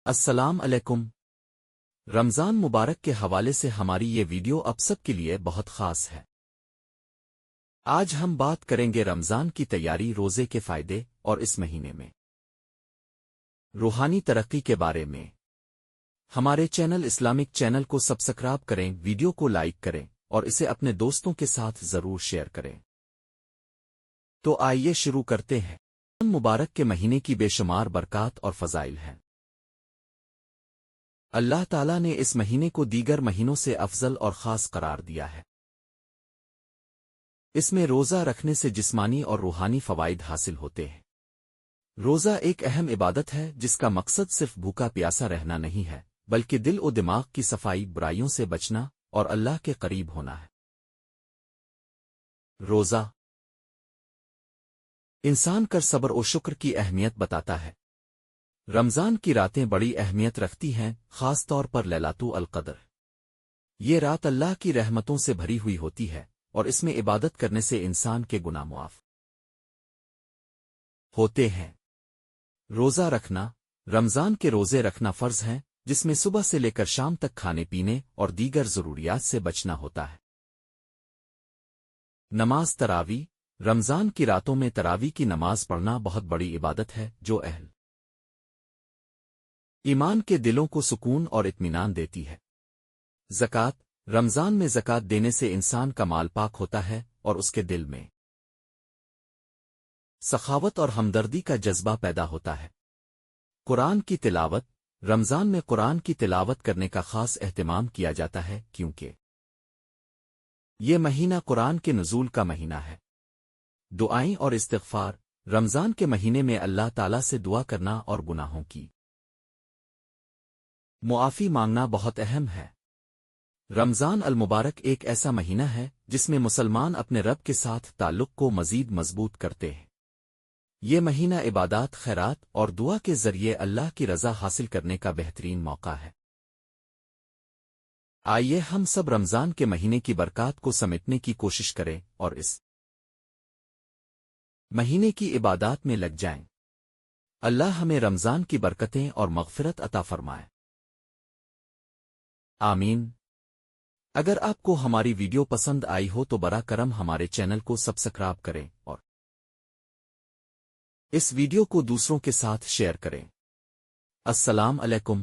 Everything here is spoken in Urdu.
السلام علیکم۔ رمضان مبارک کے حوالے سے ہماری یہ ویڈیو اب سب کے لیے بہت خاص ہے۔ آج ہم بات کریں گے رمضان کی تیاری، روزے کے فائدے اور اس مہینے میں روحانی ترقی کے بارے میں۔ ہمارے چینل اسلامک چینل کو سبسکرائب کریں، ویڈیو کو لائک کریں اور اسے اپنے دوستوں کے ساتھ ضرور شیئر کریں۔ تو آئیے شروع کرتے ہیں۔ رمضان مبارک کے مہینے کی بے شمار برکات اور فضائل ہیں۔ اللہ تعالیٰ نے اس مہینے کو دیگر مہینوں سے افضل اور خاص قرار دیا ہے۔ اس میں روزہ رکھنے سے جسمانی اور روحانی فوائد حاصل ہوتے ہیں۔ روزہ ایک اہم عبادت ہے جس کا مقصد صرف بھوکا پیاسا رہنا نہیں ہے، بلکہ دل و دماغ کی صفائی، برائیوں سے بچنا اور اللہ کے قریب ہونا ہے۔ روزہ انسان کا صبر و شکر کی اہمیت بتاتا ہے۔ رمضان کی راتیں بڑی اہمیت رکھتی ہیں، خاص طور پر لیلۃ القدر۔ یہ رات اللہ کی رحمتوں سے بھری ہوئی ہوتی ہے اور اس میں عبادت کرنے سے انسان کے گناہ معاف ہوتے ہیں۔ روزہ رکھنا رمضان کے روزے رکھنا فرض ہیں، جس میں صبح سے لے کر شام تک کھانے پینے اور دیگر ضروریات سے بچنا ہوتا ہے۔ نماز تراویح رمضان کی راتوں میں تراویح کی نماز پڑھنا بہت بڑی عبادت ہے جو اہل ایمان کے دلوں کو سکون اور اطمینان دیتی ہے۔ زکوٰۃ رمضان میں زکوٰۃ دینے سے انسان کا مال پاک ہوتا ہے اور اس کے دل میں سخاوت اور ہمدردی کا جذبہ پیدا ہوتا ہے۔ قرآن کی تلاوت رمضان میں قرآن کی تلاوت کرنے کا خاص اہتمام کیا جاتا ہے کیونکہ یہ مہینہ قرآن کے نزول کا مہینہ ہے۔ دعائیں اور استغفار رمضان کے مہینے میں اللہ تعالیٰ سے دعا کرنا اور گناہوں کی معافی مانگنا بہت اہم ہے۔ رمضان المبارک ایک ایسا مہینہ ہے جس میں مسلمان اپنے رب کے ساتھ تعلق کو مزید مضبوط کرتے ہیں۔ یہ مہینہ عبادات، خیرات اور دعا کے ذریعے اللہ کی رضا حاصل کرنے کا بہترین موقع ہے۔ آئیے ہم سب رمضان کے مہینے کی برکات کو سمیٹنے کی کوشش کریں اور اس مہینے کی عبادات میں لگ جائیں۔ اللہ ہمیں رمضان کی برکتیں اور مغفرت عطا فرمائے۔ آمین۔ اگر آپ کو ہماری ویڈیو پسند آئی ہو تو براہ کرم ہمارے چینل کو سبسکرائب کریں اور اس ویڈیو کو دوسروں کے ساتھ شیئر کریں۔ السلام علیکم۔